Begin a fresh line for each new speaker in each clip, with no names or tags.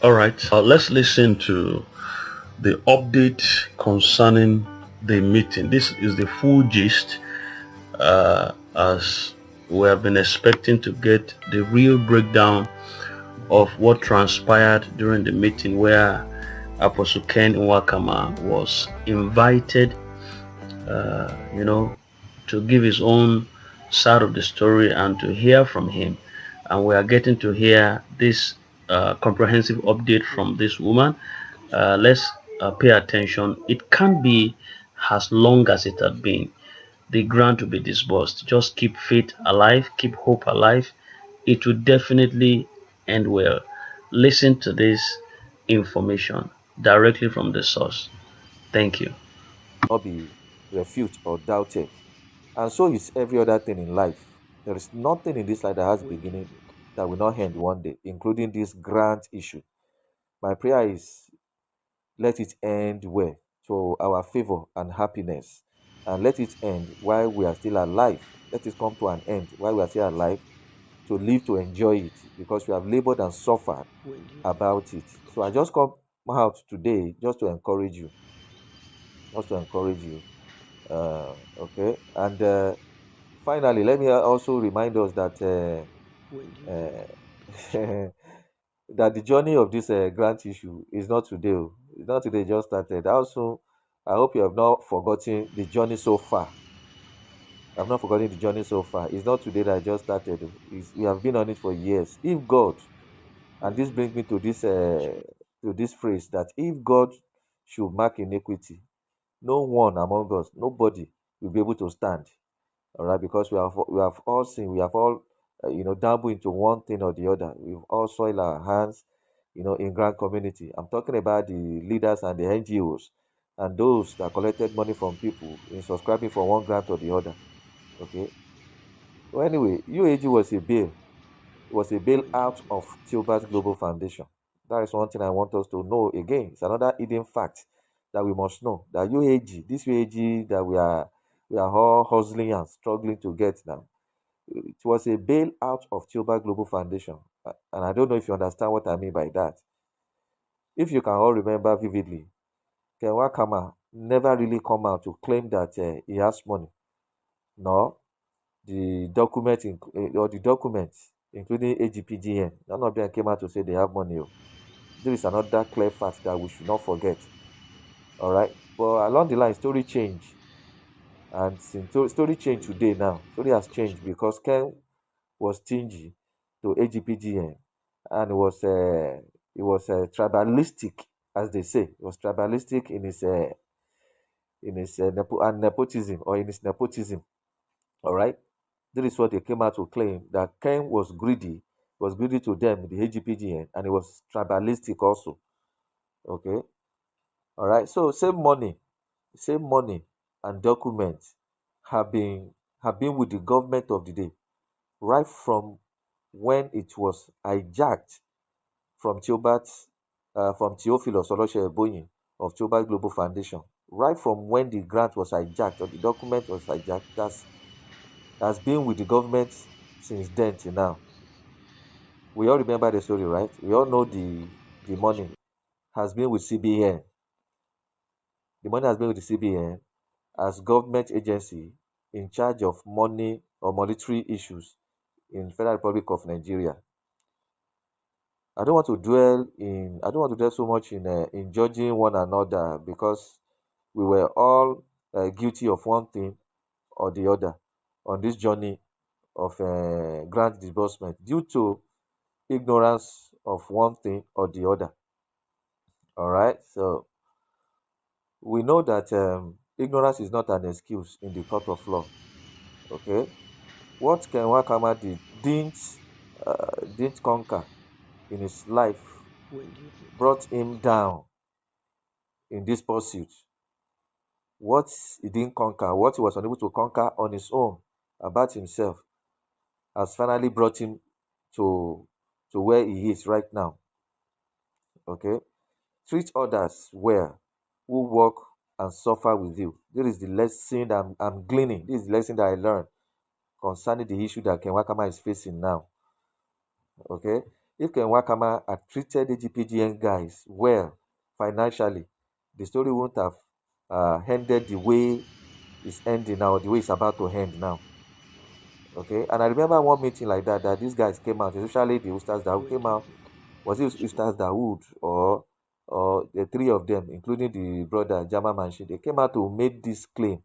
All right, let's listen to the update concerning the meeting. This is the full gist, as we have been expecting to get the real breakdown of what transpired during the meeting where Apostle Ken Nwakama was invited, to give his own side of the story and to hear from him. And we are getting to hear this comprehensive update from this woman. Let's pay attention. It can't be as long as it had been. The grant will be disbursed. Just keep faith alive, keep hope alive. It will definitely end well. Listen to this information directly from the source. Thank you.
Not be refuted or doubted. And so is every other thing in life. There is nothing in this life that has beginning that will not end one day, including this grant issue. My prayer is let it end well to our favor and happiness. And let it end while we are still alive. Let it come to an end while we are still alive to live to enjoy it because we have labored and suffered about it. So I just come out today just to encourage you, just to encourage you. Okay. And finally, let me also remind us that that the journey of this grant issue is not today. Oh. It's not today, it just started. Also, I hope you have not forgotten the journey so far. I've not forgotten the journey so far. It's not today that I just started. Oh. We have been on it for years. If God, and this brings me to this phrase that if God should mark iniquity, no one among us, nobody will be able to stand. All right, because we have all seen, we have all dabbled into one thing or the other. We've all soiled our hands, in grand community. I'm talking about the leaders and the NGOs and those that collected money from people in subscribing for one grant or the other. Okay. Well, anyway, UAG was a bail out of Theobarth Global Foundation. That is one thing I want us to know again. It's another hidden fact that we must know that UAG, this UAG that we are all hustling and struggling to get now, it was a bailout of Theobarth Global Foundation. And I don't know if you understand what I mean by that. If you can all remember vividly, Ken Wakama never really come out to claim that he has money. No, the documents, including AGPGN, none of them came out to say they have money. Oh. There is another clear fact that we should not forget. All right, but along the line, story change, and since story change today now, story has changed because Ken was stingy to AGPGN, and it was tribalistic, as they say. It was tribalistic in his nepotism or in his nepotism. All right. This is what they came out to claim that Ken was greedy to them, the AGPGN, and it was tribalistic also. Okay. All right. So same money and documents have been have been with the government of the day right from when it was hijacked from from Theophilus Oloshe Eboyin of Theobarth Global Foundation. Right from when the grant was hijacked or the document was hijacked, that's been with the government since then till now. We all remember the story, right? We all know the money has been with CBN. The money has been with the CBN as government agency in charge of money or monetary issues in Federal Republic of Nigeria. I don't want to dwell so much in judging one another because we were all guilty of one thing or the other on this journey of grant disbursement due to ignorance of one thing or the other. All right, so we know that ignorance is not an excuse in the court of law. Okay, what Ken Wakama didn't conquer in his life brought him down in this pursuit. What he didn't conquer, what he was unable to conquer on his own about himself, has finally brought him to where he is right now. Okay, treat others well who work and suffer with you. This is the lesson that I'm gleaning. This is the lesson that I learned concerning the issue that Ken Wakama is facing now. Okay, If Nwakama had treated AGPGN guys well financially, the story wouldn't have ended the way it's ending now, the way it's about to end now. Okay, and I remember one meeting like that, that these guys came out, especially the Ustaz that came out. Was it Ustaz Dawood or the three of them, including the brother Jama Manshi? They came out to make this claim.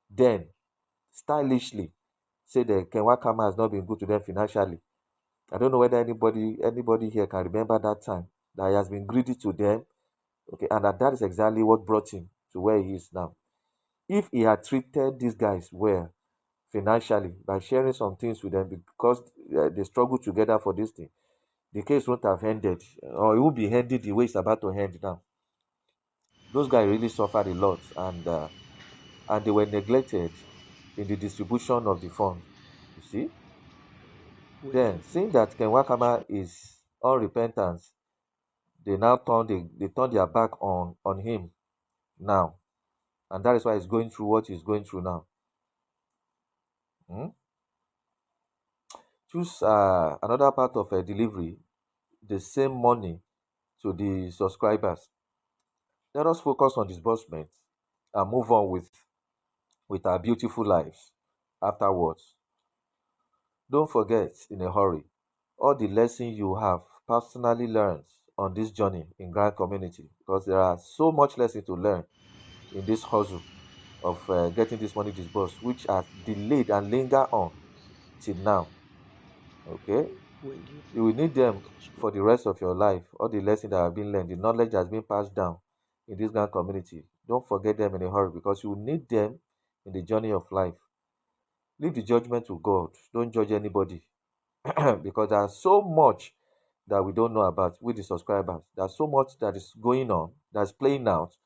Then, stylishly, say that Kenwakama has not been good to them financially. I don't know whether anybody here can remember that time that he has been greedy to them. Okay, and that is exactly what brought him to where he is now. If he had treated these guys well financially by sharing some things with them because they struggle together for this thing, the case won't have ended, or it will be ended the way it's about to end now. Those guys really suffered a lot, and they were neglected in the distribution of the funds. You see, then seeing that Ken Wakama is unrepentant, they now they turn their back on him now, and that is why he's going through what he's going through now. Hmm? Choose another part of a delivery, the same money to the subscribers. Let us focus on disbursement and move on with our beautiful lives afterwards. Don't forget in a hurry all the lessons you have personally learned on this journey in Grand Community, because there are so much lesson to learn in this hustle of getting this money disbursed, which are delayed and linger on till now. Okay, you will need them for the rest of your life. All the lessons that have been learned, the knowledge that has been passed down in this Grand Community, don't forget them in a hurry, because you will need them in the journey of life. Leave the judgment to God. Don't judge anybody because there's so much that we don't know about with the subscribers. There's so much that is going on, that's playing out,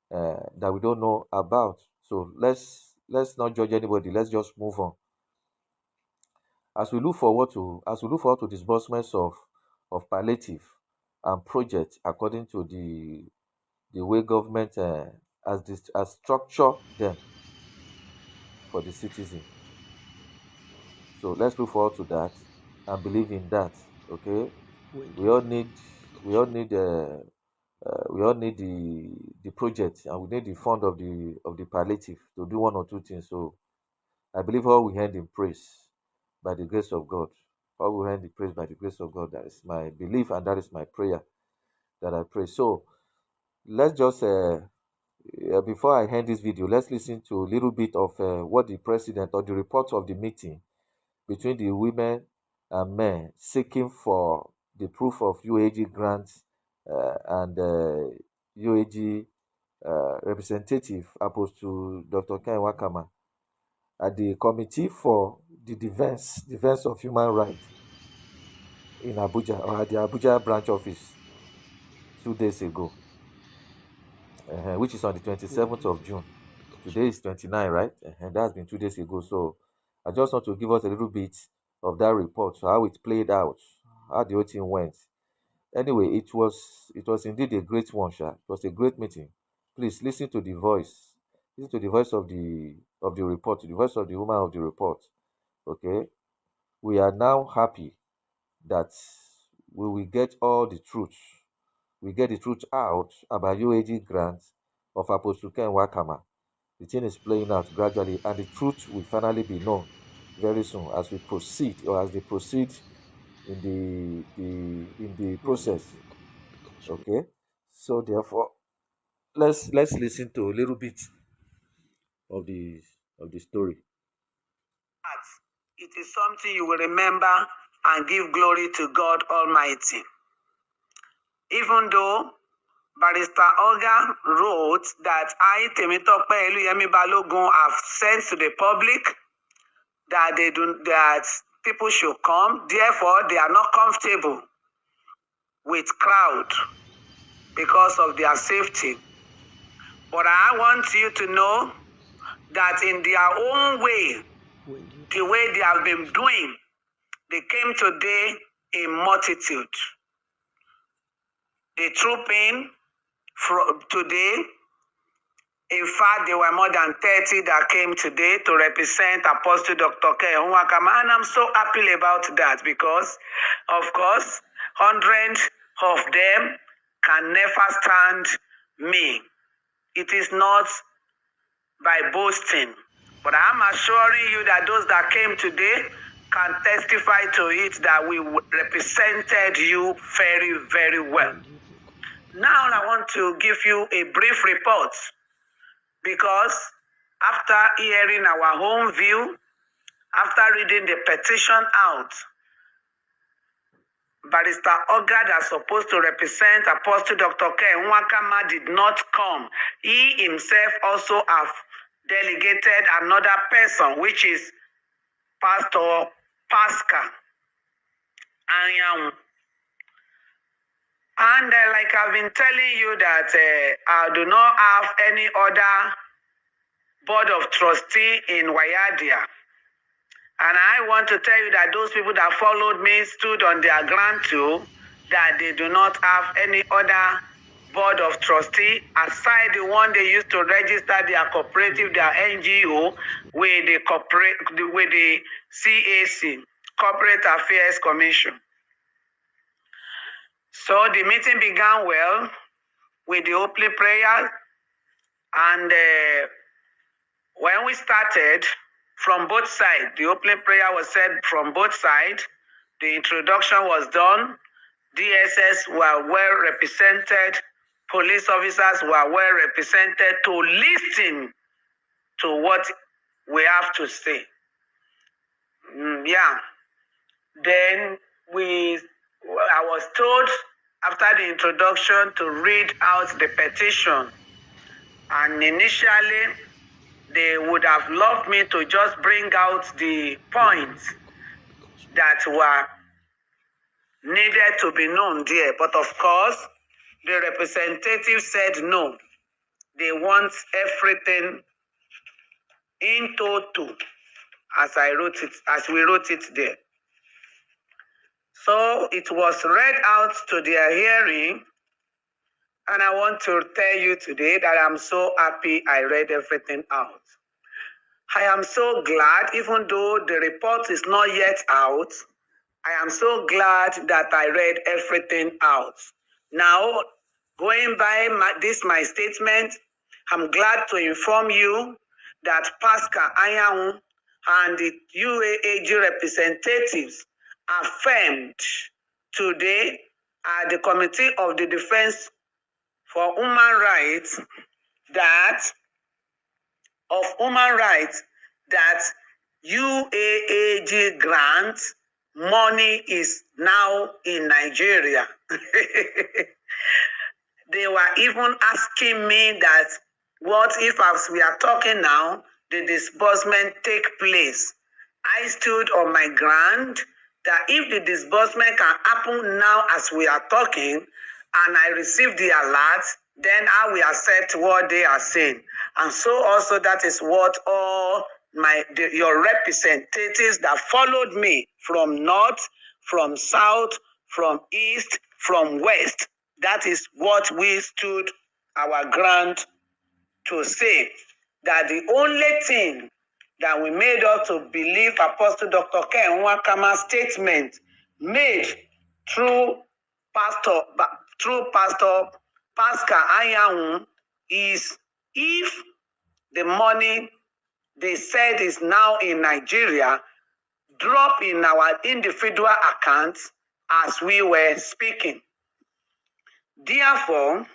that we don't know about. So let's not judge anybody. Let's just move on. As we look forward to disbursements of palliative and projects according to the way government has structured them for the citizen. So let's look forward to that and believe in that. Okay, we all need we all need we all need the project, and we need the fund of the palliative to do one or two things. So I believe all we end in praise by the grace of God. All we end in praise by the grace of God. That is my belief, and that is my prayer that I pray. So let's just before I end this video, let's listen to a little bit of what the president or the report of the meeting between the women and men seeking for the proof of UAAG grants and UAG representative Apostle Dr. Ken Wakama at the Committee for the Defense of Human Rights in Abuja, or at the Abuja branch office 2 days ago, which is on the 27th of June. Today is 29, right? And that's been 2 days ago. So I just want to give us a little bit of that report, so how it played out, how the whole thing went. Anyway, it was indeed a great one, Sha. It was a great meeting. Please listen to the voice. Listen to the voice of the report, the voice of the woman of the report. Okay. We are now happy that we will get all the truth. We get the truth out about UAG grants of Apostle Ken Wakama. The thing is playing out gradually, and the truth will finally be known very soon as we proceed, or as they proceed in the process. Okay, so therefore, let's listen to a little bit of the story.
It is something you will remember and give glory to God Almighty. Even though Barrister Olga wrote that I, Temitope Eluyemi Balogun, have said to the public that that people should come, therefore they are not comfortable with crowd because of their safety. But I want you to know that in their own way, the way they have been doing, they came today in multitude. They trooped in today. In fact, there were more than 30 that came today to represent Apostle Dr. Ken Nwakama, and I'm so happy about that because, of course, hundreds of them can never stand me. It is not by boasting, but I'm assuring you that those that came today can testify to it that we represented you very, very well. Now I want to give you a brief report, because after hearing our own view, after reading the petition out, Barrister Oga that's supposed to represent Apostle Dr. Nwakama did not come. He himself also have delegated another person, which is Pastor Pascal Anyanwu. And like I've been telling you that I do not have any other board of trustee in Wayadia. And I want to tell you that those people that followed me stood on their ground too, that they do not have any other board of trustee aside the one they used to register their cooperative, their NGO, with the CAC, Corporate Affairs Commission. So the meeting began well with the opening prayer, and when we started, from both sides, the opening prayer was said from both sides, the introduction was done, DSS were well represented, police officers were well represented to listen to what we have to say. Then I was told after the introduction to read out the petition, and initially they would have loved me to just bring out the points that were needed to be known there. But of course, the representative said no. They want everything in total, as we wrote it there. So it was read out to their hearing, and I want to tell you today that I'm so happy I read everything out. I am so glad, even though the report is not yet out, I am so glad that I read everything out. Now, going by my statement, I'm glad to inform you that Pascal Anyanwu and the UAAG representatives affirmed today at the Committee of the Defense for Human Rights that UAAG grant money is now in Nigeria. They were even asking me that what if, as we are talking now, the disbursement take place. I stood on my ground that if the disbursement can happen now as we are talking, and I receive the alert, then I will accept what they are saying. And so also that is what all your representatives that followed me from north, from south, from east, from west, that is what we stood our ground to say. That the only thing that we made us to believe Apostle Dr. Nwakama's statement made through Pastor Pascal Anyanwu is if the money they said is now in Nigeria drop in our individual accounts as we were speaking. Therefore,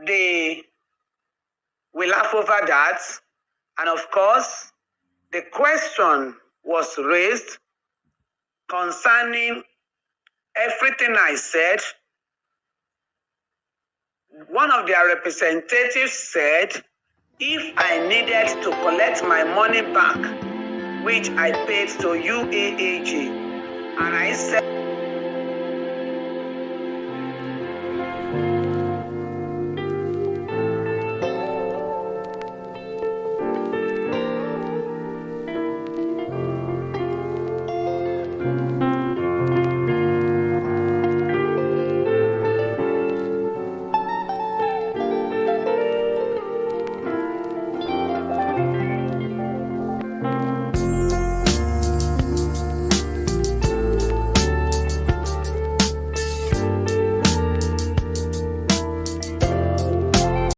they will laugh over that. And of course, the question was raised concerning everything I said. One of their representatives said, if I needed to collect my money back, which I paid to UAAG, and I said,